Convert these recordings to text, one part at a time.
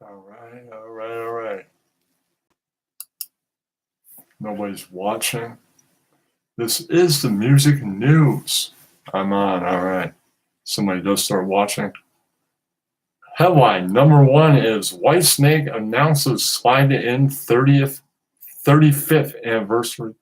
All right, all right, all right. Nobody's watching. This is the music news. I'm on, all right. Somebody does start watching. Headline number one is Whitesnake announces Slide In 35th anniversary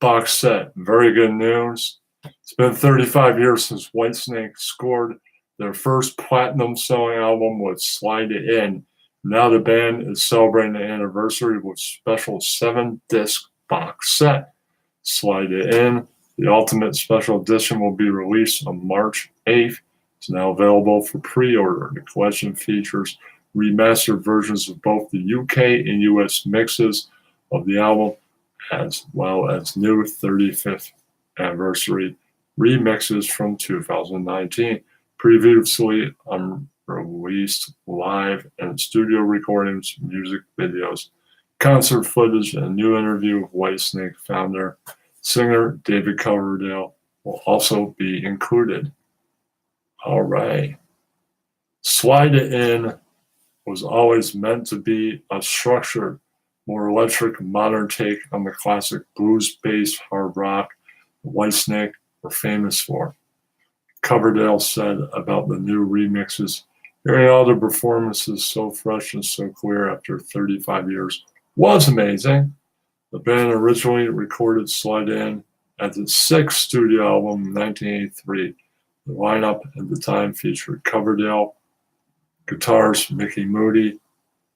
box set. Very good news. It's been 35 years since Whitesnake scored their first platinum selling album with Slide It In. Now the band is celebrating the anniversary with special 7-disc box set. Slide It In. The Ultimate Special Edition will be released on March 8th. It's now available for pre-order. The collection features remastered versions of both the UK and US mixes of the album, as well as new 35th anniversary remixes from 2019, previously unreleased live and studio recordings, music videos, concert footage, and a new interview with Whitesnake founder singer David Coverdale will also be included. All right. Slide It In was always meant to be a structured, more electric, modern take on the classic blues-based hard rock Whitesnake were famous for. Coverdale said about the new remixes, hearing all the performances so fresh and so clear after 35 years was amazing. The band originally recorded Slide In as its sixth studio album in 1983. The lineup at the time featured Coverdale, guitars Mickey Moody,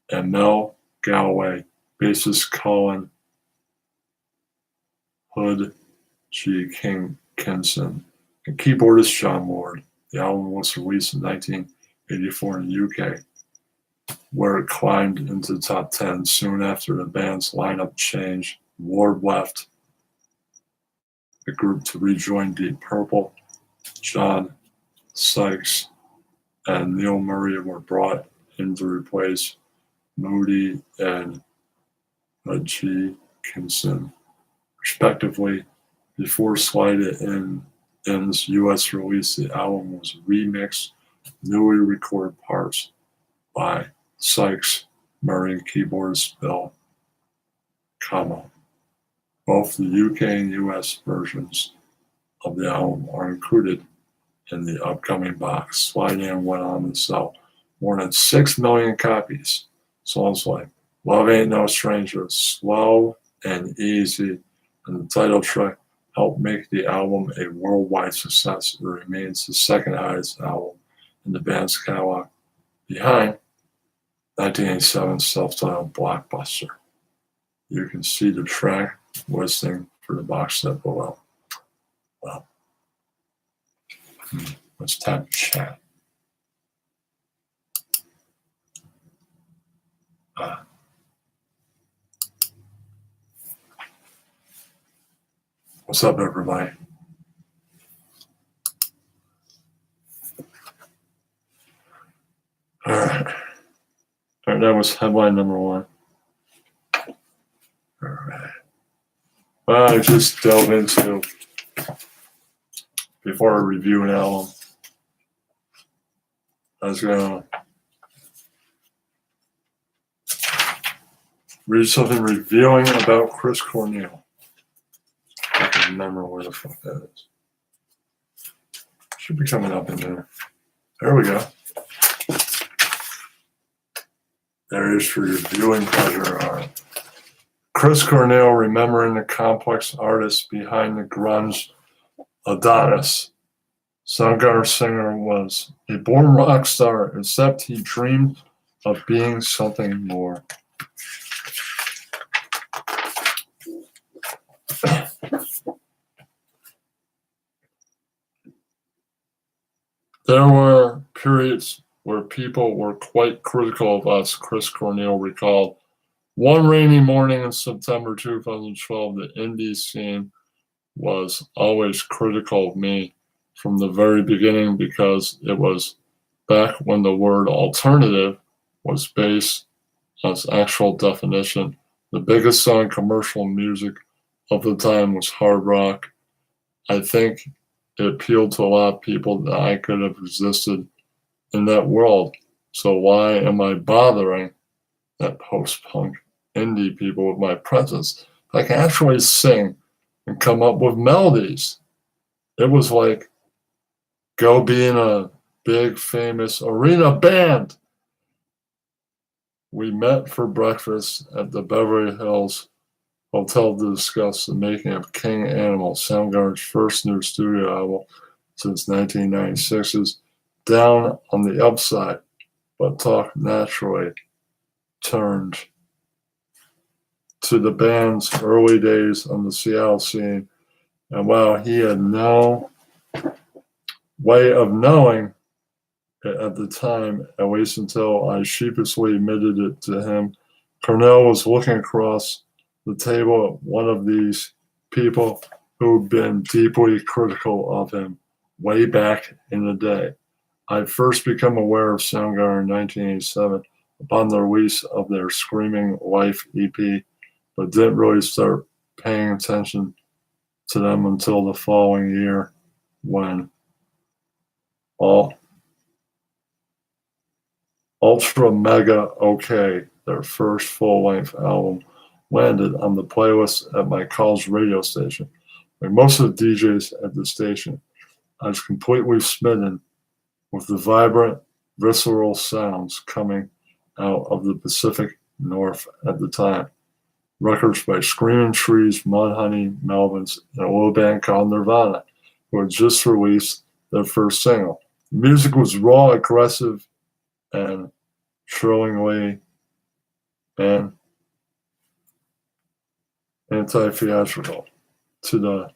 and Mel Galloway, bassist Colin Hood G. Kinson, and keyboardist John Ward. The album was released in 1984 in the UK, where it climbed into the top 10 soon after the band's lineup changed. Ward left the group to rejoin Deep Purple. John Sykes and Neil Murray were brought in to replace Moody and G. Kinson, respectively. Before Slide It In's US release, the album was remixed, newly recorded parts by Sykes, Murray, and keyboardist Bill Camo. Both the UK and US versions of the album are included in the upcoming box. Slide In went on to sell more than 6 million copies. Songs like Love Ain't No Stranger, Slow and Easy, and the title track helped make the album a worldwide success. It remains the second highest album in the band's catalog, behind 1987's self-titled Blockbuster. You can see the track listing for the box set below. Well, let's tap chat. What's up, everybody? All right. That was headline number one. All right. Well, I just delve into, before I review an album, I was going to read something revealing about Chris Cornell. I can remember where the fuck that is. Should be coming up in there. There we go. There it is for your viewing pleasure. All right. Chris Cornell, remembering the complex artist behind the grunge Adonis. Soundgarden singer was a born rock star, except he dreamed of being something more. There were periods where people were quite critical of us, Chris Cornell recalled. One rainy morning in September 2012, the indie scene was always critical of me from the very beginning because it was back when the word alternative was based on its actual definition. The biggest selling commercial music of the time was hard rock. I think it appealed to a lot of people that I could have existed in that world. So why am I bothering that post-punk indie people with my presence. I can actually sing and come up with melodies. It was like go be in a big famous arena band. We met for breakfast at the Beverly Hills Hotel to discuss the making of King Animal, Soundgarden's first new studio album since 1996's Down on the Upside, but talk naturally turned to the band's early days on the Seattle scene. And while he had no way of knowing it at the time, at least until I sheepishly admitted it to him, Cornell was looking across the table at one of these people who'd been deeply critical of him way back in the day. I'd first become aware of Soundgarden in 1987 upon the release of their Screaming Life EP, but didn't really start paying attention to them until the following year when Ultra Mega OK, their first full-length album, landed on the playlist at my college radio station. Like most of the DJs at the station, I was completely smitten with the vibrant, visceral sounds coming out of the Pacific North at the time. Records by Screaming Trees, Mudhoney, Melvins, and a little band called Nirvana, who had just released their first single. The music was raw, aggressive, and thrillingly and anti-theatrical to the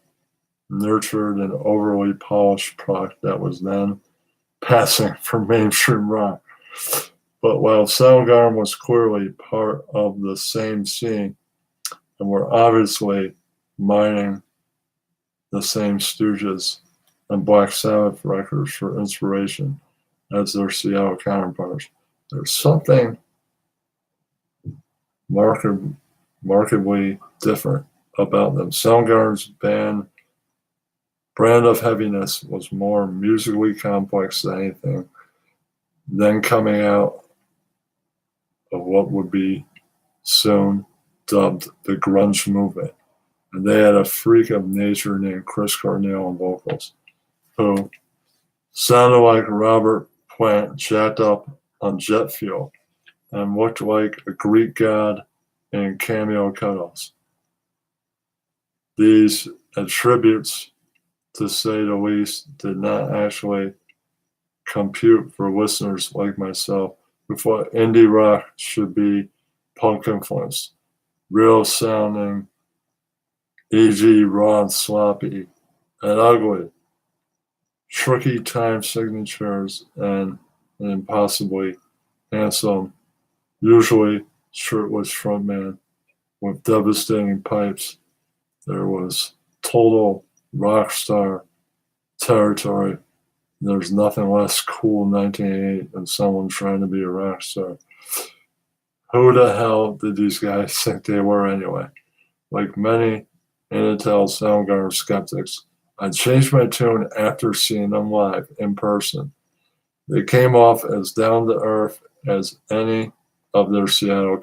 nurtured and overly polished product that was then passing for mainstream rock. But while Soundgarden was clearly part of the same scene and were obviously mining the same Stooges and Black Sabbath records for inspiration as their Seattle counterparts, there's something markedly different about them. Soundgarden's brand of heaviness was more musically complex than anything, then coming out of what would be soon dubbed the grunge movement. And they had a freak of nature named Chris Cornell on vocals, who sounded like Robert Plant jacked up on jet fuel and looked like a Greek god in cameo cutoffs. These attributes, to say the least, did not actually compute for listeners like myself who thought indie rock should be punk influenced, real sounding, e.g. raw and sloppy and ugly, tricky time signatures, and an impossibly handsome, usually shirtless frontman with devastating pipes. There was total rock star territory. There's nothing less cool in 1988 than someone trying to be a rock star. Who the hell did these guys think they were anyway? Like many Intel Soundgarden skeptics, I changed my tune after seeing them live in person. They came off as down to earth as any of their Seattle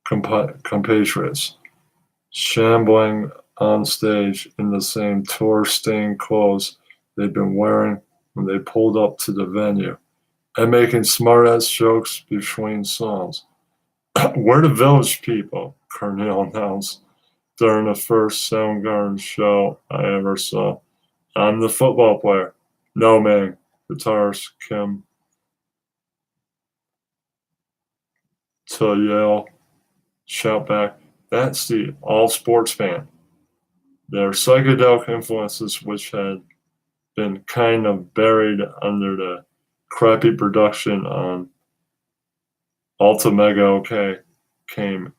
compatriots, shambling on stage in the same tour-stained clothes they'd been wearing when they pulled up to the venue, and making smart-ass jokes between songs. We're the village people, Cornell announced during the first Soundgarden show I ever saw. I'm the football player. No, man, guitarist Kim to yell, shout back, that's the all-sports fan. Their psychedelic influences, which had been kind of buried under the crappy production on Ultra Mega OK, came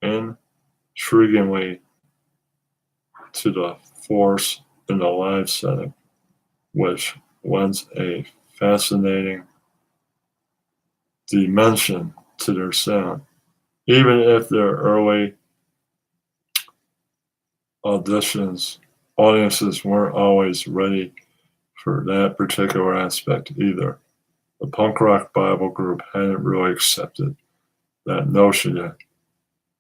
intriguingly to the force in the live setting, which lends a fascinating dimension to their sound. Even if their early audiences weren't always ready for that particular aspect either. The punk rock Bible group hadn't really accepted that notion yet.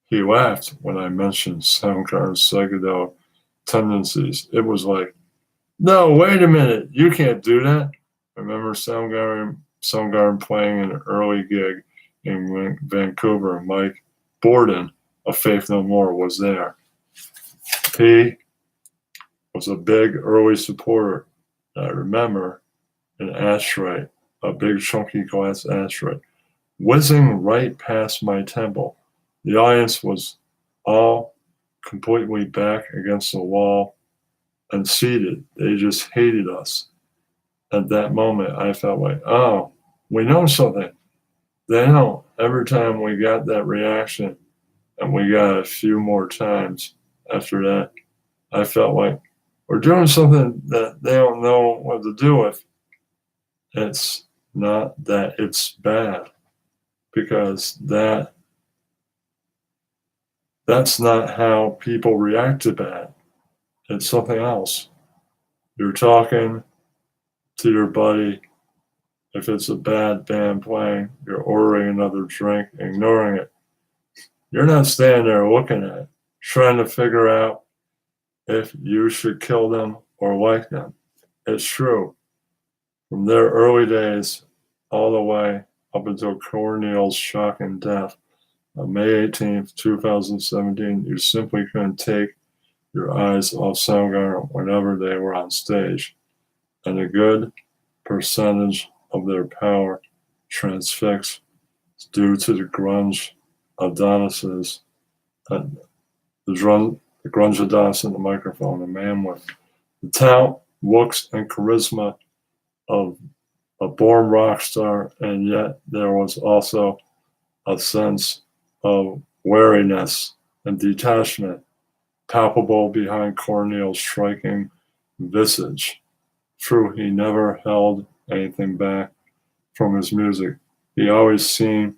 He laughed when I mentioned Soundgarden's psychedelic tendencies. It was like, no, wait a minute, you can't do that. I remember Soundgarden playing an early gig in Vancouver. Mike Borden of Faith No More was there. He was a big early supporter. I remember an ashtray, a big chunky glass ashtray, whizzing right past my temple. The audience was all completely back against the wall and seated. They just hated us. At that moment, I felt like, oh, we know something. They know. Every time we got that reaction, and we got a few more times after that, I felt like we're doing something that they don't know what to do with. It's not that it's bad, because that's not how people react to bad. It's something else. You're talking to your buddy. If it's a bad band playing, you're ordering another drink, ignoring it. You're not standing there looking at it, trying to figure out if you should kill them or like them. It's true. From their early days all the way up until Cornel's shocking death on May 18th, 2017, you simply couldn't take your eyes off Soundgarden whenever they were on stage. And a good percentage of their power transfixed due to the grunge Adonises, the grunge Adonis in the microphone, a man with the talent, looks, and charisma of a born rock star, and yet there was also a sense of wariness and detachment palpable behind Cornel's striking visage. True, he never held anything back from his music. He always seemed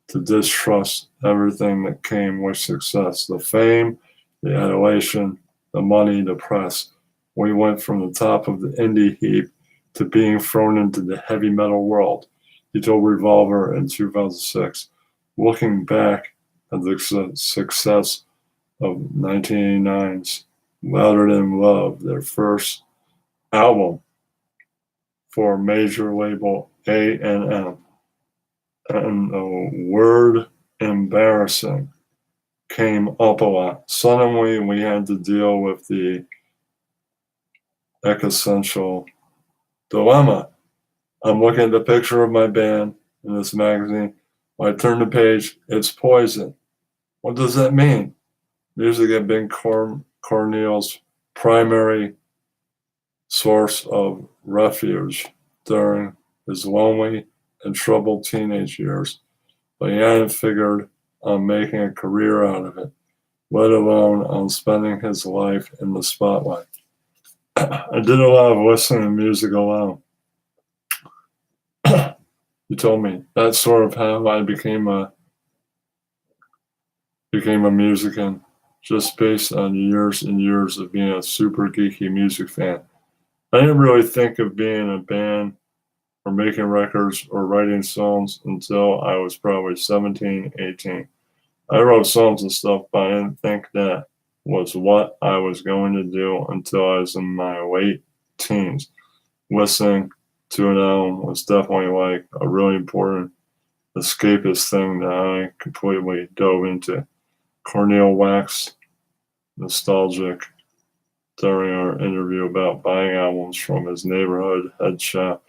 to distrust everything that came with success, the fame, the adulation, the money, the press. We went from the top of the indie heap to being thrown into the heavy metal world, he told Revolver in 2006. Looking back at the success of 1989's Louder Than Love, their first album for major label A&M, and the word embarrassing came up a lot. Suddenly, we had to deal with the existential dilemma. I'm looking at the picture of my band in this magazine. When I turn the page, it's Poison. What does that mean? Music had been Cornel's primary source of refuge during his lonely and troubled teenage years, but he hadn't figured on making a career out of it, let alone on spending his life in the spotlight. I did a lot of listening to music alone. He told me that's sort of how I became a musician, just based on years and years of being a super geeky music fan. I didn't really think of being in a band or making records or writing songs until I was probably 17, 18. I wrote songs and stuff, but I didn't think that was what I was going to do until I was in my late teens. Listening to an album was definitely like a really important escapist thing that I completely dove into. Cornel waxed nostalgic during our interview about buying albums from his neighborhood head shop.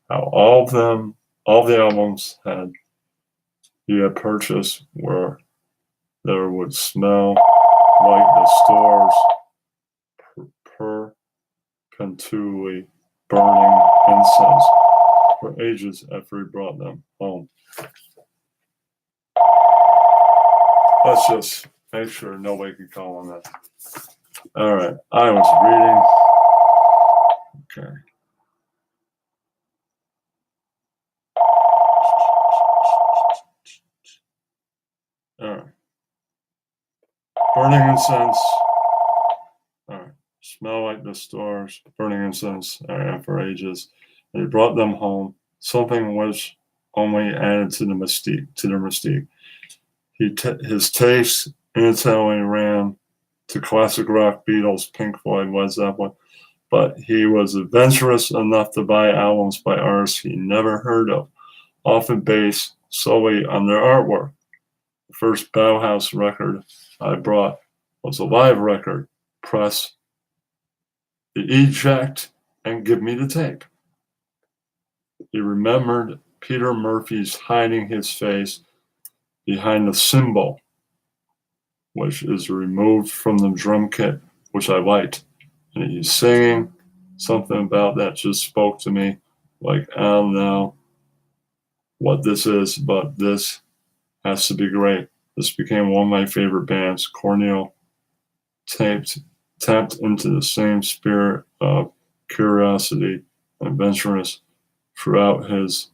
How all the albums he had purchased were there would smell like the store's perpetually burning incense for ages after he brought them home. Let's just make sure nobody can call on that. All right, I was reading. Okay. All right. Burning incense. All right. Smell like the stars. Burning incense for ages. And he brought them home. something which only added to the mystique. His taste instantly ran to classic rock, Beatles, Pink Floyd, Led Zeppelin, but he was adventurous enough to buy albums by artists he never heard of, often based solely on their artwork. The first Bauhaus record I brought was a live record. Press the eject and give me the tape. He remembered Peter Murphy's hiding his face behind the cymbal, which is removed from the drum kit, which I liked. And he's singing. Something about that just spoke to me. Like, I don't know what this is, but this has to be great. This became one of my favorite bands. Cornel tapped into the same spirit of curiosity and adventurous throughout his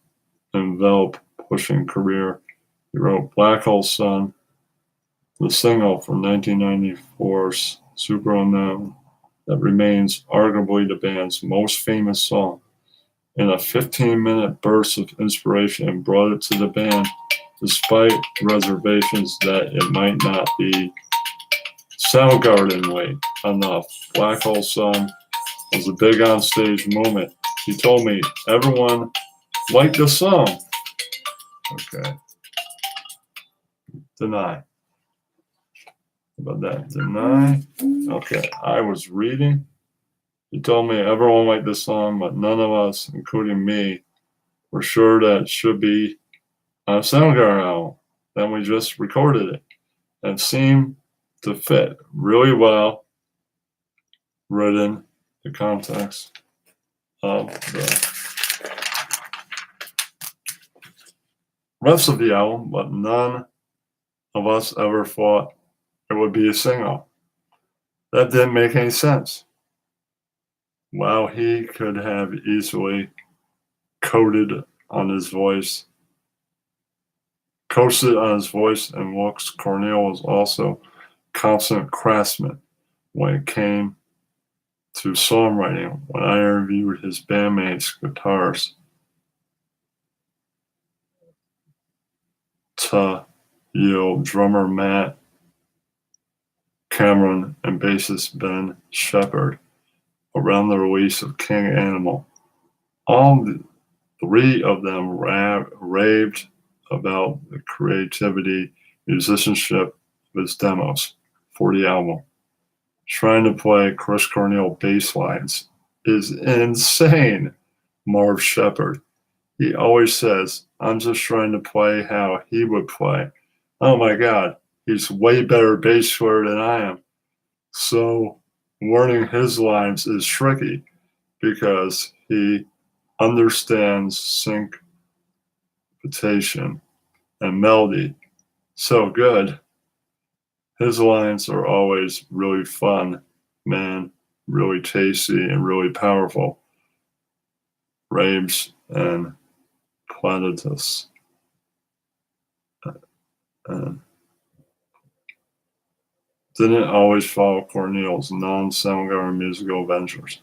envelope-pushing career. He wrote Black Hole Sun, the single from 1994's Super Unknown, that remains arguably the band's most famous song. In a 15-minute burst of inspiration, and brought it to the band despite reservations that it might not be Soundgarden-like enough. Black Hole Sun was a big on-stage moment. He told me everyone liked the song. Okay. Deny. About that. Deny. Okay. I was reading. He told me everyone liked the song, but none of us, including me, were sure that it should be on a Soundgarden album. Then we just recorded it and seemed to fit really well within the context of the rest of the album, but none of us ever thought it would be a single. That didn't make any sense. While he could have easily coasted on his voice and looks, Cornel was also constant craftsman when it came to songwriting. When I interviewed his bandmates, guitarist drummer Matt Cameron, and bassist Ben Shepherd, around the release of King Animal, all three of them raved about the creativity, musicianship of his demos for the album. Trying to play Chris Cornell bass lines is insane, Marv Shepherd. He always says, I'm just trying to play how he would play. Oh my God, he's way better bass player than I am. So learning his lines is tricky because he understands syncopation and melody so good. His lines are always really fun, man, really tasty and really powerful. Raves and Planetus. Didn't always follow Cornel's non-Soundgarden musical ventures.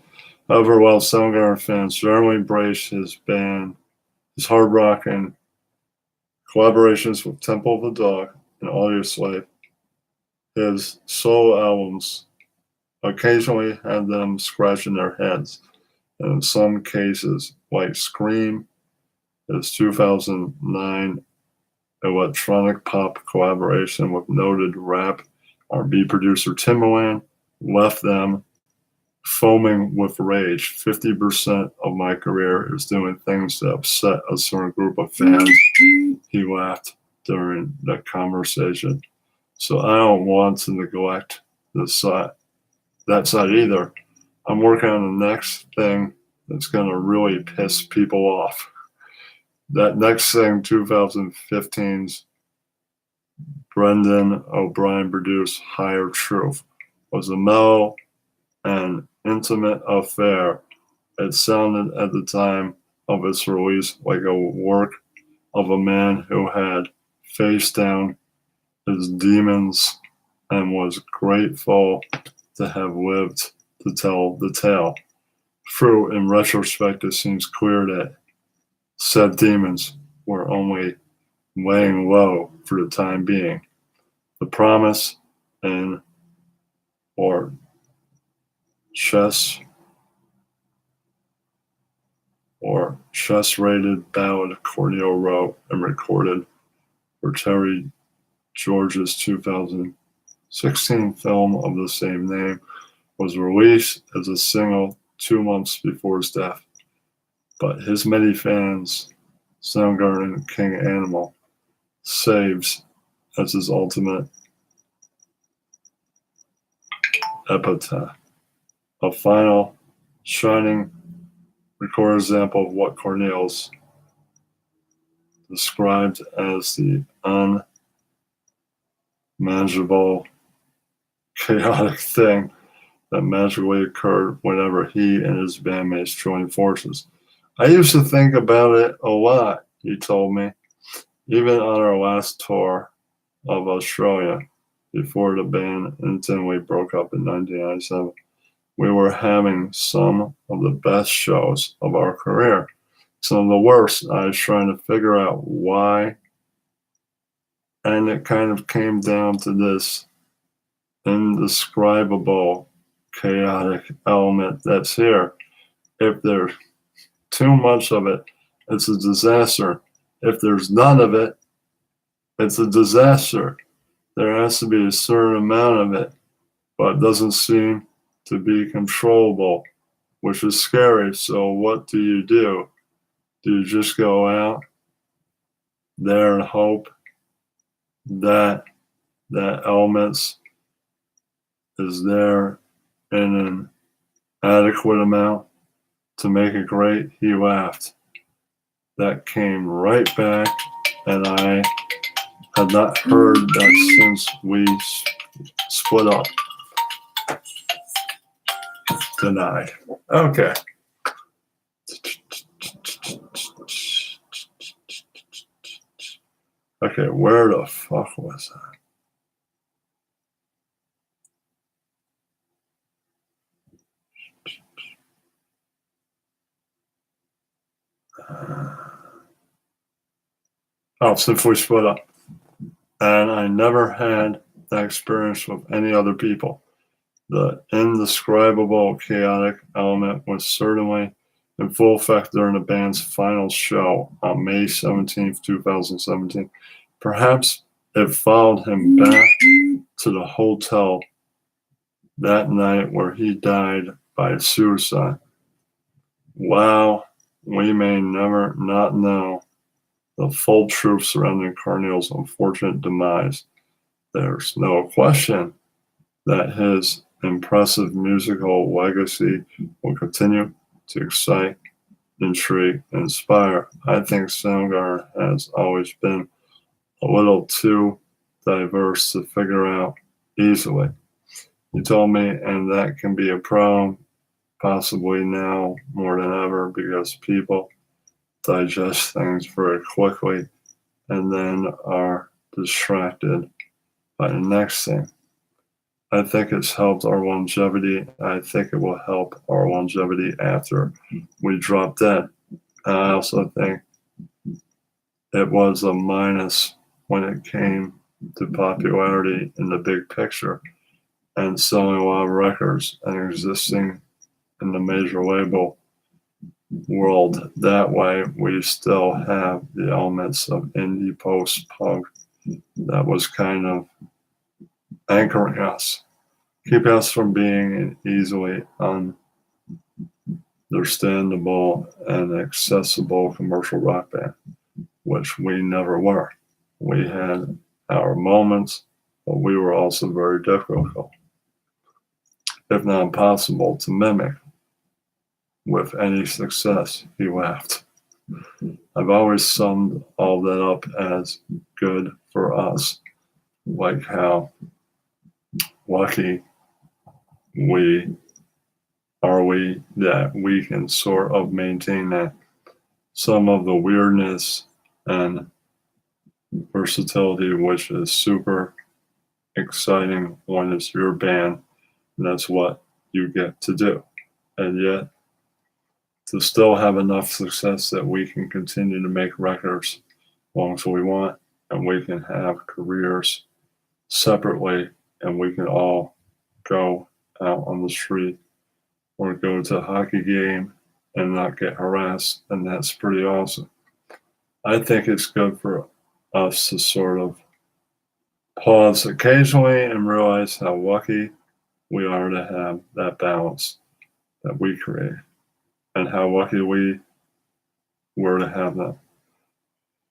However, while Soundgarden fans generally embrace his hard rock and collaborations with Temple of the Dog and Audioslave, his solo albums occasionally had them scratching their heads, and in some cases, like Scream, his 2009 electronic pop collaboration with noted rap R&B producer Timbaland, left them foaming with rage. 50% of my career is doing things to upset a certain group of fans. He laughed during the conversation. So I don't want to neglect that side either. I'm working on the next thing that's going to really piss people off. That next thing, 2015's Brendan O'Brien produced Higher Truth, was a mellow and intimate affair. It sounded at the time of its release like a work of a man who had faced down his demons and was grateful to have lived to tell the tale. Through, in retrospect, it seems clear that Said demons were only laying low for the time being. The promise in or chess rated ballad Cornel wrote and recorded for Terry George's 2016 film of the same name was released as a single 2 months before his death. But his many fans, Soundgarden King Animal, saves as his ultimate epitaph. A final, shining, recorded example of what Cornelius described as the unmanageable, chaotic thing that magically occurred whenever he and his bandmates joined forces. I used to think about it a lot, he told me, even on our last tour of Australia before the band intently broke up in 1997. We were having some of the best shows of our career, some of the worst. I was trying to figure out why, and it kind of came down to this indescribable, chaotic element that's here. If there's too much of it, it's a disaster. If there's none of it, it's a disaster. There has to be a certain amount of it, but it doesn't seem to be controllable, which is scary. So what do? Do you just go out there and hope that that elements is there in an adequate amount to make it great? He laughed. That came right back, and I had not heard that since we split up. Denied. Okay. Okay, where the fuck was that? Since we split up. And I never had that experience with any other people. The indescribable chaotic element was certainly in full effect during the band's final show on May 17th, 2017. Perhaps it followed him back to the hotel that night where he died by suicide. Wow, we may never not know the full truth surrounding Cornel's unfortunate demise. There's no question that his impressive musical legacy will continue to excite, intrigue, and inspire. I think Soundgarden has always been a little too diverse to figure out easily. He told me, and that can be a problem, possibly now more than ever, because people digest things very quickly and then are distracted by the next thing. I think it's helped our longevity. I think it will help our longevity after we drop dead. I also think it was a minus when it came to popularity in the big picture and selling a lot of records and existing in the major label world. That way, we still have the elements of indie post-punk that was kind of anchoring us, keeping us from being an easily understandable and accessible commercial rock band, which we never were. We had our moments, but we were also very difficult, if not impossible, to mimic with any success. He laughed. I've always summed all that up as good for us, like how lucky we that we can sort of maintain that. Some of the weirdness and versatility, which is super exciting when it's your band, and that's what you get to do. And yet, to still have enough success that we can continue to make records as long as we want, and we can have careers separately, and we can all go out on the street or go to a hockey game and not get harassed, and that's pretty awesome. I think it's good for us to sort of pause occasionally and realize how lucky we are to have that balance that we create, and how lucky we were to have that.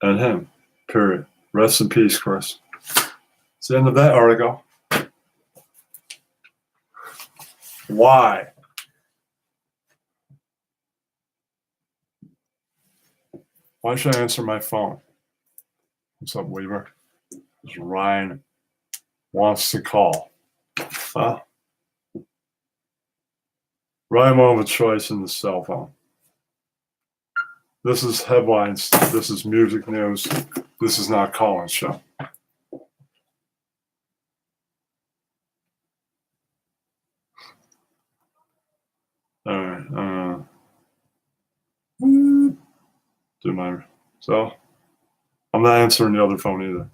And him, period. Rest in peace, Chris. It's the end of that article. Why? Why should I answer my phone? What's up, Weaver? Ryan wants to call. Ryan won't have a choice in the cell phone. This is headlines. This is music news. This is not Colin's show. All right. Do my so. I'm not answering the other phone either.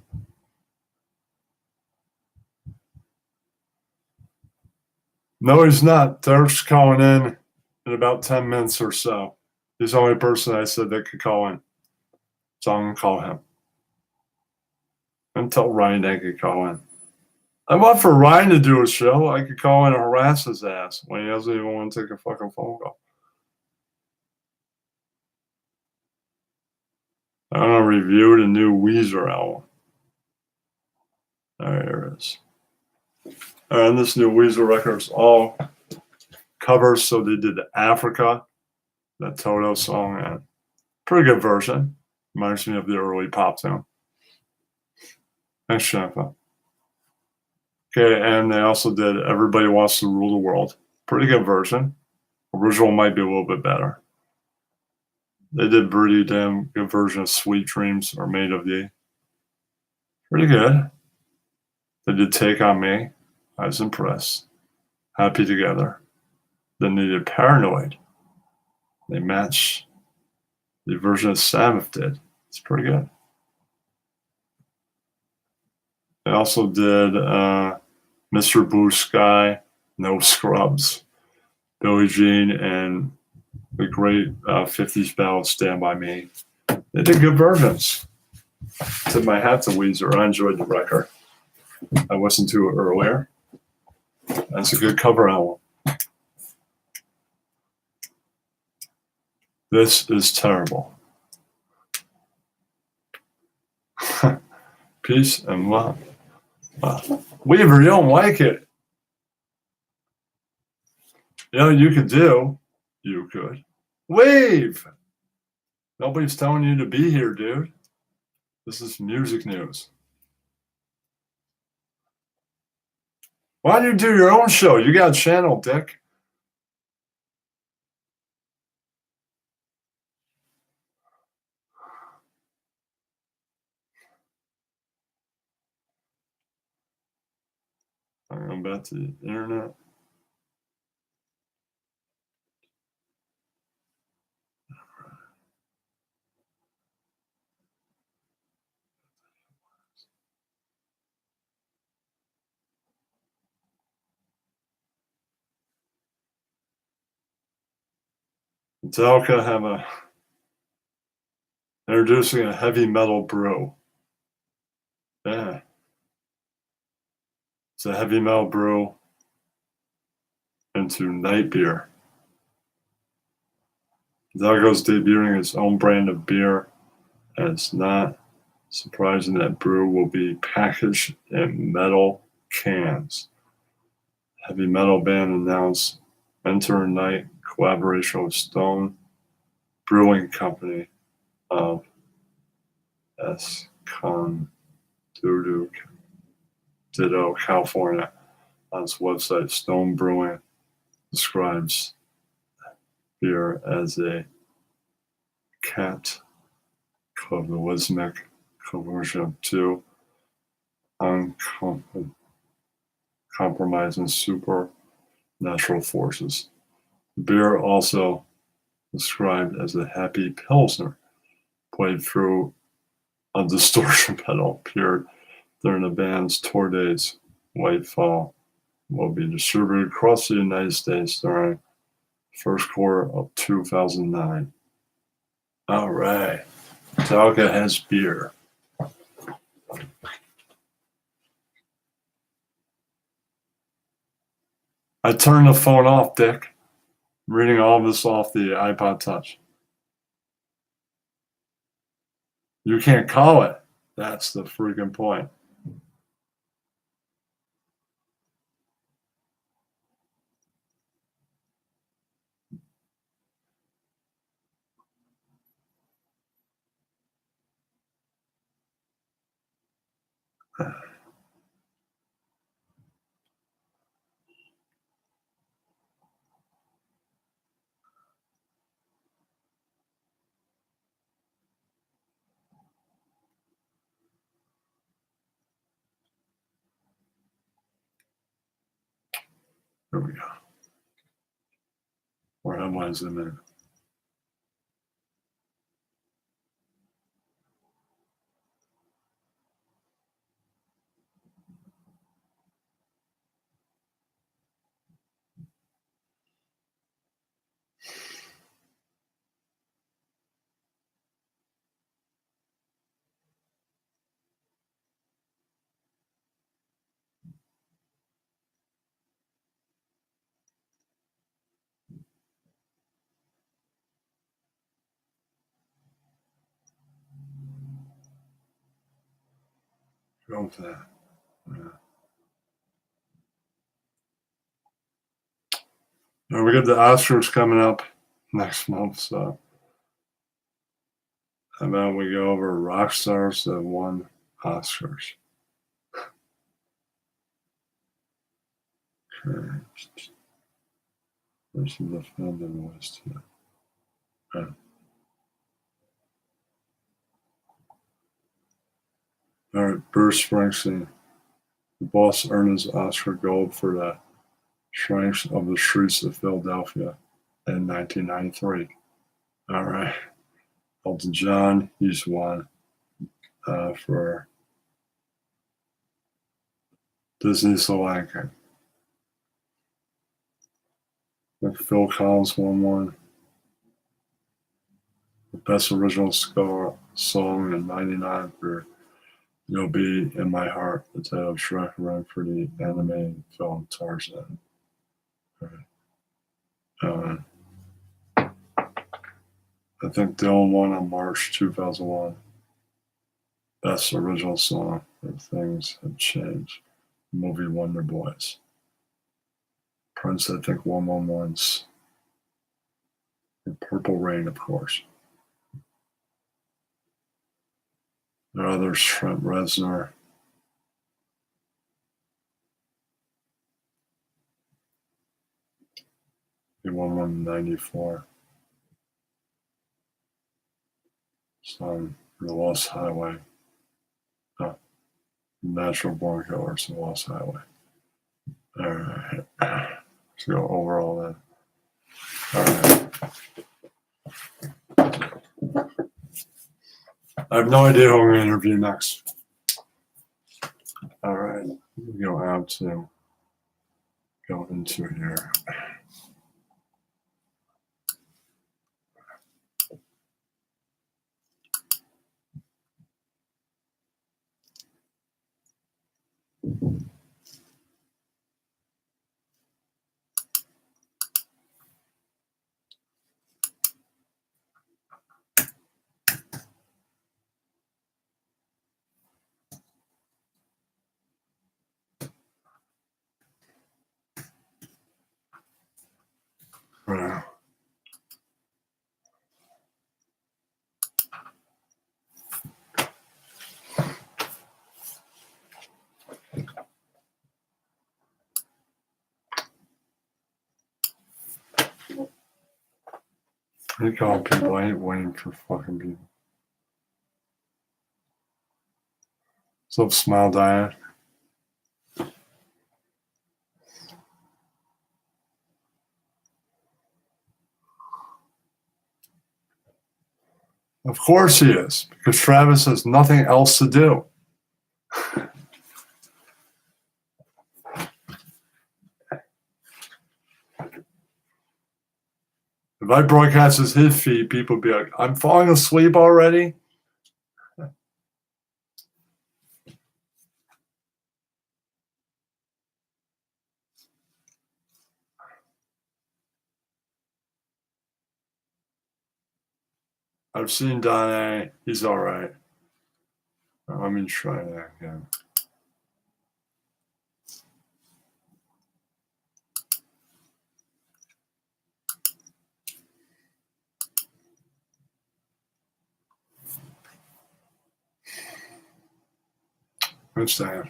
No, he's not. Derek's calling in about 10 minutes or so. He's the only person I said that could call in. So I'm going to call him. And tell Ryan they could call in. I want for Ryan to do a show. I could call in and harass his ass when he doesn't even want to take a fucking phone call. I'm going to review the new Weezer album. All right, here it is. And this new Weezer record is all covers. So they did Africa, that Toto song, and pretty good version. Reminds me of the early pop tune. Thanks, Shampa. Okay, and they also did Everybody Wants to Rule the World. Pretty good version. Original might be a little bit better. They did pretty damn good version of Sweet Dreams Are Made of Thee. Pretty good. They did Take on Me. I was impressed. Happy Together. Then they did Paranoid. They matched the version of Sabbath did. It's pretty good. They also did Mr. Blue Sky, No Scrubs, Billie Jean, and the great 50s ballad Stand By Me. They did good versions. Tip my hat to Weezer. I enjoyed the record. I listened to it earlier. That's a good cover album. This is terrible. Peace and love. Weaver, you don't like it. You know, you could wave. Nobody's telling you to be here, dude. This is music news. Why don't you do your own show? You got a channel, Dick. I'm going back to the internet. Metallica have introducing a heavy metal brew. Yeah. It's a heavy metal brew into night beer. Metallica's debuting its own brand of beer, and it's not surprising that brew will be packaged in metal cans. Heavy metal band announced Enter Night collaboration with Stone Brewing Company of Escondido, California. On its website, Stone Brewing describes beer as a cataclysmic conversion of two uncompromising supernatural forces. The beer also described as a happy Pilsner, played through a distortion pedal, appeared during the band's tour dates. White Fall will be distributed across the United States during the first quarter of 2009. All right. Metallica has beer. I turned the phone off, Dick. I'm reading all this off the iPod Touch. You can't call it. That's the freaking point. Here we go. Or headlines in a minute. Go with that. Yeah. Now we got the Oscars coming up next month, so how about we go over rock stars that won Oscars? Okay. There's some defendant list here. Okay. All right, Bruce Springsteen. The Boss earned his Oscar Gold for the Shrines of the Streets of Philadelphia in 1993. All right. Elton John, he's won for Disney's The Lion King. Phil Collins won one. The Best Original Score Song in '99 for You'll Be in My Heart, the title of Shrek ran for the animated film Tarzan. I think Dylan won on March 2001. Best Original Song, and Things Have Changed. Movie Wonder Boys. Prince, I think, won one once. And Purple Rain, of course. There are others, Trent Reznor. He won one in '94. Song The Lost Highway. Oh, Natural Born Killers, The Lost Highway. All right. Let's go over all that. All right. I have no idea who I'm going to interview next. All right. We go out to go into here. Right. I call people, I ain't waiting for fucking people. What's up, Smile Diane? Of course he is, because Travis has nothing else to do. If I broadcast his feed, people would be like, I'm falling asleep already? I've seen Don A. He's all right. Let me try that again. What's that?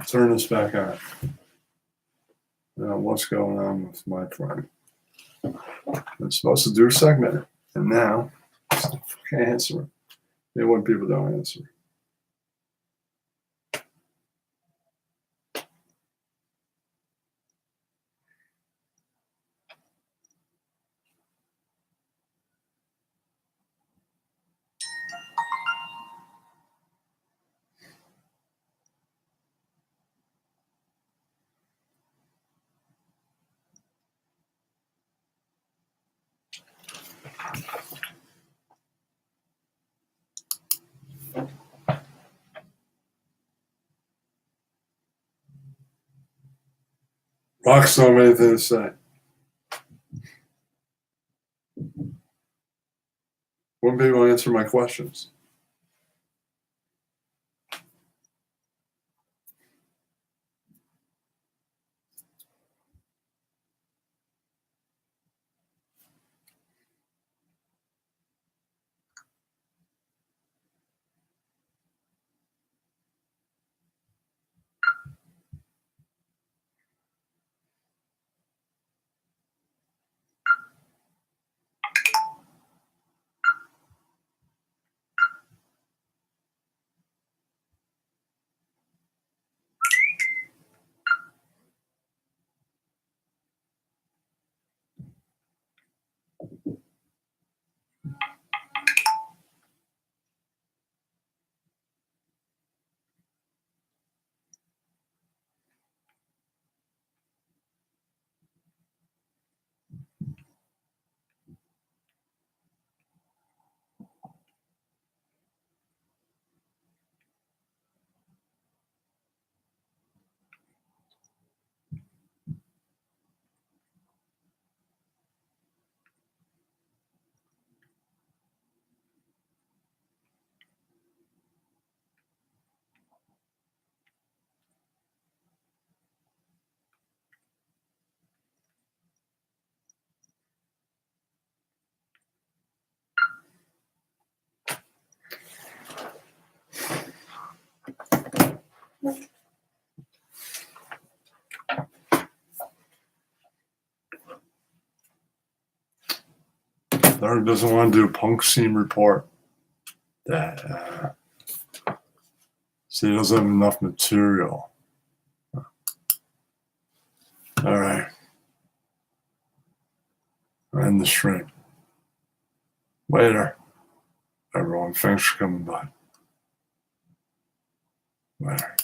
Turn this back on. Now, what's going on with my friend? I'm supposed to do a segment, and now I can't answer it. They want people don't answer. Rock's don't have anything to say. Wouldn't be able to answer my questions. Larry doesn't want to do punk scene report. That so he doesn't have enough material. All right. End the stream. Later, everyone. Thanks for coming by. Later.